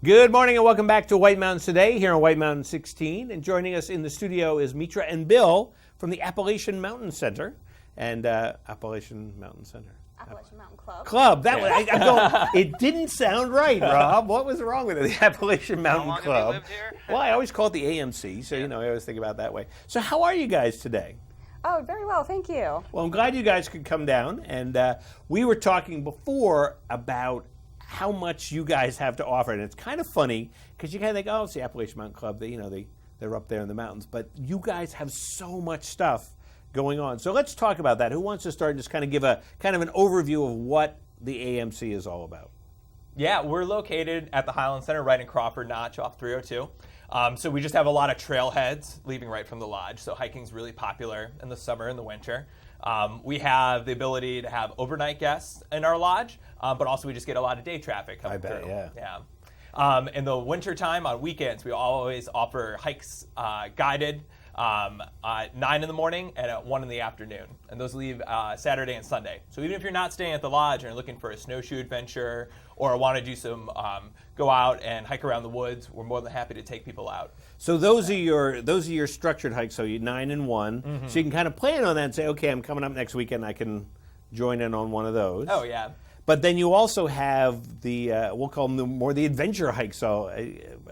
Good morning and welcome back to White Mountains Today here on White Mountain 16. And joining us in the studio is Mitra and Bill from the Appalachian Mountain Center. And Appalachian Mountain Center. Appalachian Mountain Club. Club. That was, I'm going, it didn't sound right, Rob. What was wrong with it? The Appalachian Mountain How long Club. have you lived here? Well, I always call it the AMC, so I always think about it that way. So how are you guys today? Oh, very well, thank you. Well, I'm glad you guys could come down. And we were talking before about how much you guys have to offer. And it's kind of funny because you kind of think, oh, it's the Appalachian Mountain Club. They're up there in the mountains. But you guys have so much stuff going on. So let's talk about that. Who wants to start and just kind of give a kind of an overview of what the AMC is all about? Yeah, we're located at the Highland Center right in Crawford Notch off 302. So we just have a lot of trailheads leaving right from the lodge. So hiking's really popular in the summer and the winter. We have the ability to have overnight guests in our lodge, but also we just get a lot of day traffic coming through. Yeah. In the winter time, on weekends, we always offer hikes guided at 9 in the morning and at 1 in the afternoon. And those leave Saturday and Sunday. So even if you're not staying at the lodge and you're looking for a snowshoe adventure or want to do some go out and hike around the woods, we're more than happy to take people out. So those are your structured hikes. So you 9 and 1. Mm-hmm. So you can kind of plan on that and say, okay, I'm coming up next weekend. I can join in on one of those. Oh yeah. But then you also have the we'll call them the adventure hikes. So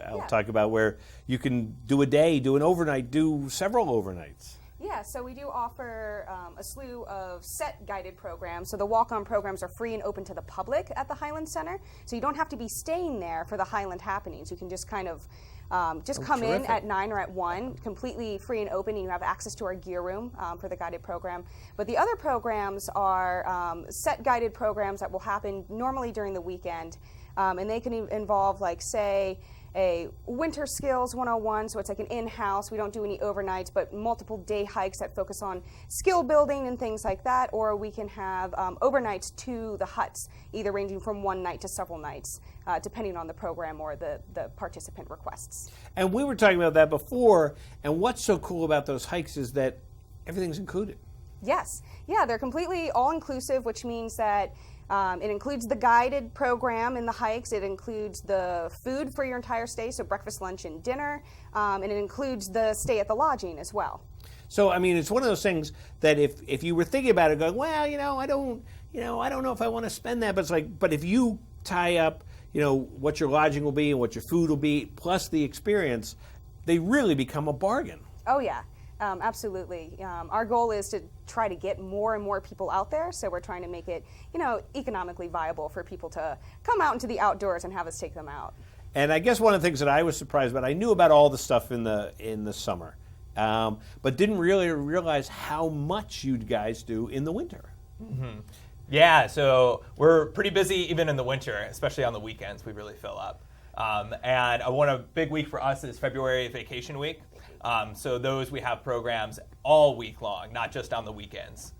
I'll talk about where you can do a day, do an overnight, do several overnights. Yeah, so we do offer a slew of set guided programs. So the walk-on programs are free and open to the public at the Highland Center. So you don't have to be staying there for the Highland happenings. You can just kind of come in at 9 or at 1, completely free and open, and you have access to our gear room for the guided program. But the other programs are set guided programs that will happen normally during the weekend, and they can involve, like, say, a winter skills 101, so it's like an in-house. We don't do any overnights, but multiple day hikes that focus on skill building and things like that. Or we can have overnights to the huts, either ranging from one night to several nights, depending on the program or the participant requests. And we were talking about that before, and what's so cool about those hikes is that everything's included. Yes. Yeah, they're completely all-inclusive, which means that it includes the guided program in the hikes. It includes the food for your entire stay, so breakfast, lunch, and dinner. And it includes the stay at the lodging as well. So, I mean, it's one of those things that if you were thinking about it, going, well, I don't know if I want to spend that. But it's like, but if you tie up, what your lodging will be and what your food will be, plus the experience, they really become a bargain. Oh, yeah. Absolutely. Our goal is to try to get more and more people out there, so we're trying to make it, economically viable for people to come out into the outdoors and have us take them out. And I guess one of the things that I was surprised about, I knew about all the stuff in the summer, but didn't really realize how much you guys do in the winter. Mm-hmm. Yeah, so we're pretty busy even in the winter, especially on the weekends. We really fill up. And a big week for us is February vacation week. So those we have programs all week long, not just on the weekends.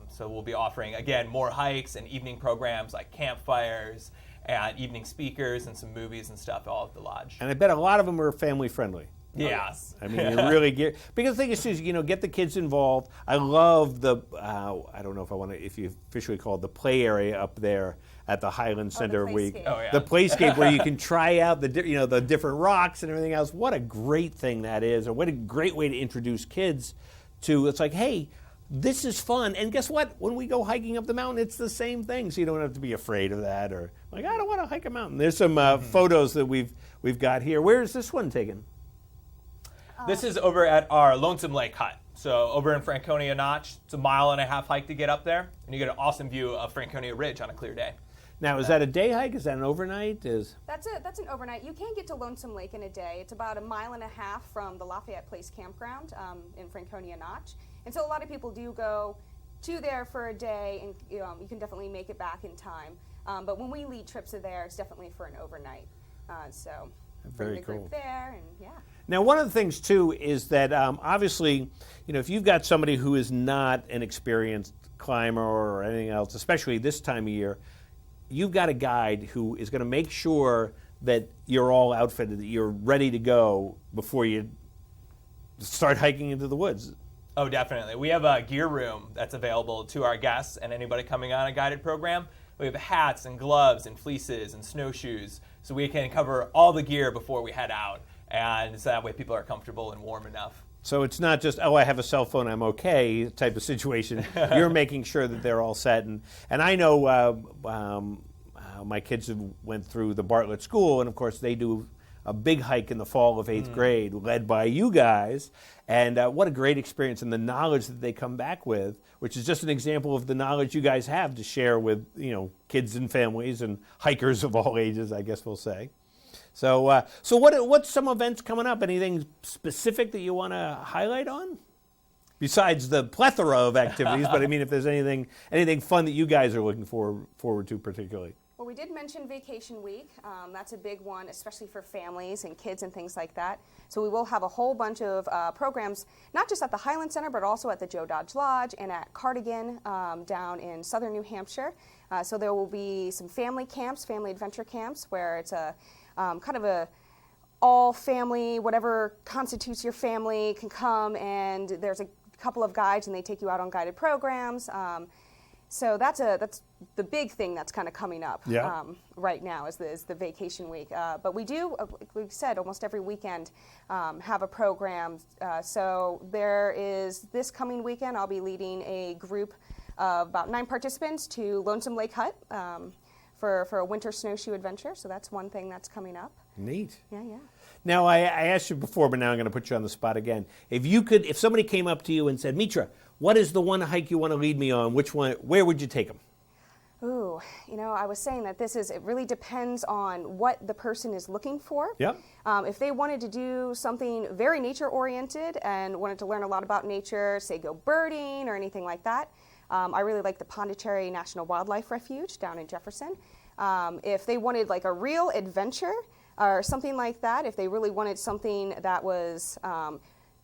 So we'll be offering, again, more hikes and evening programs like campfires and evening speakers and some movies and stuff all at the lodge. And I bet a lot of them are family friendly. Yes. I mean, you really get, because the thing is, get the kids involved. I love the, I don't know if you officially call it the play area up there at the Highland Center. The playscape where you can try out the different rocks and everything else. What a great thing that is, or what a great way to introduce kids to, it's like, hey, this is fun. And guess what? When we go hiking up the mountain, it's the same thing. So you don't have to be afraid of that, or like, I don't want to hike a mountain. There's some photos that we've got here. Where is this one taken? This is over at our Lonesome Lake hut. So over in Franconia Notch, it's a 1.5 mile hike to get up there, and you get an awesome view of Franconia Ridge on a clear day. Now, is that a day hike? Is that an overnight? That's an overnight. You can get to Lonesome Lake in a day. It's about 1.5 miles from the Lafayette Place campground in Franconia Notch. And so a lot of people do go to there for a day, and you can definitely make it back in time. But when we lead trips to there, it's definitely for an overnight. So very bring the group there, and yeah. Now, one of the things, too, is that obviously, if you've got somebody who is not an experienced climber or anything else, especially this time of year, you've got a guide who is going to make sure that you're all outfitted, that you're ready to go before you start hiking into the woods. Oh, definitely. We have a gear room that's available to our guests and anybody coming on a guided program. We have hats and gloves and fleeces and snowshoes, so we can cover all the gear before we head out, and so that way people are comfortable and warm enough. So it's not just, oh, I have a cell phone, I'm okay type of situation. You're making sure that they're all set. And I know my kids have went through the Bartlett School, and of course they do a big hike in the fall of 8th grade led by you guys. And what a great experience, and the knowledge that they come back with, which is just an example of the knowledge you guys have to share with, kids and families and hikers of all ages, I guess we'll say. So what's some events coming up? Anything specific that you want to highlight on? Besides the plethora of activities, but I mean, if there's anything fun that you guys are looking forward to particularly. Well, we did mention Vacation Week. That's a big one, especially for families and kids and things like that. So we will have a whole bunch of programs, not just at the Highland Center, but also at the Joe Dodge Lodge and at Cardigan down in southern New Hampshire. So there will be some family camps, family adventure camps, where it's a kind of a all family, whatever constitutes your family can come, and there's a couple of guides and they take you out on guided programs. So that's the big thing that's kind of coming up right now is the Vacation Week. But we do, like we said, almost every weekend have a program. So there is this coming weekend, I'll be leading a group of about 9 participants to Lonesome Lake Hut for a winter snowshoe adventure. So that's one thing that's coming up. Neat. Yeah. Now, I asked you before, but now I'm going to put you on the spot again. If somebody came up to you and said, Mitra, what is the one hike you want to lead me on? Which one? Where would you take them? Ooh, I was saying that it really depends on what the person is looking for. Yep. If they wanted to do something very nature-oriented and wanted to learn a lot about nature, say go birding or anything like that, I really like the Pondicherry National Wildlife Refuge down in Jefferson. If they wanted like a real adventure or something like that, if they really wanted something that was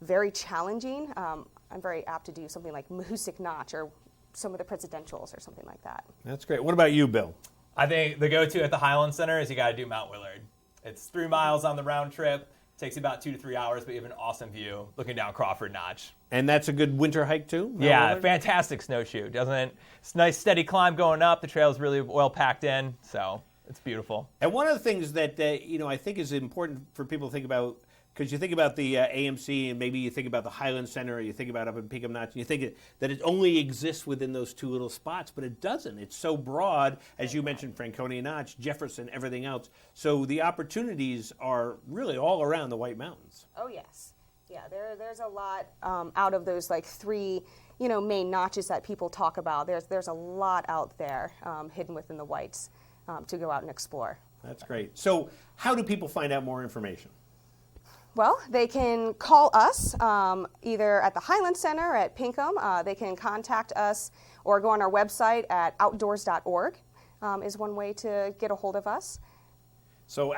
very challenging, I'm very apt to do something like Crawford Notch or some of the presidentials or something like that. That's great. What about you, Bill? I think the go-to at the Highland Center is you got to do Mount Willard. It's 3 miles on the round trip. Takes you about 2 to 3 hours, but you have an awesome view looking down Crawford Notch. And that's a good winter hike too? Mount Willard? Fantastic snowshoe. It's a nice steady climb going up. The trail is really well packed in, so it's beautiful. And one of the things that I think is important for people to think about, because you think about the AMC and maybe you think about the Highland Center or you think about up in Pinkham Notch and you think that it only exists within those 2 little spots, but it doesn't. It's so broad, as you mentioned, Franconia Notch, Jefferson, everything else. So the opportunities are really all around the White Mountains. Oh, yes. Yeah, there's a lot out of those like 3 main notches that people talk about. There's a lot out there hidden within the Whites to go out and explore. That's great. So how do people find out more information? Well, they can call us either at the Highland Center or at Pinkham. They can contact us or go on our website at outdoors.org is one way to get a hold of us. So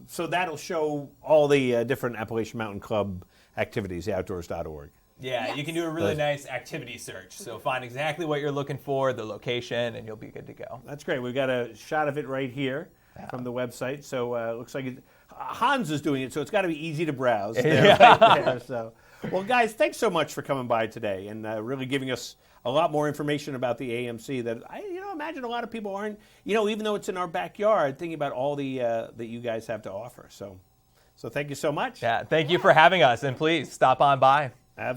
so that'll show all the different Appalachian Mountain Club activities, outdoors.org. Yeah, yes. You can do a really nice activity search. So find exactly what you're looking for, the location, and you'll be good to go. That's great. We've got a shot of it right here from the website. So it looks like Hans is doing it, so it's got to be easy to browse. Right there. So, well, guys, thanks so much for coming by today and really giving us a lot more information about the AMC that I imagine a lot of people aren't, even though it's in our backyard, thinking about all the that you guys have to offer. So thank you so much. Yeah, thank you for having us, and please stop on by. Absolutely.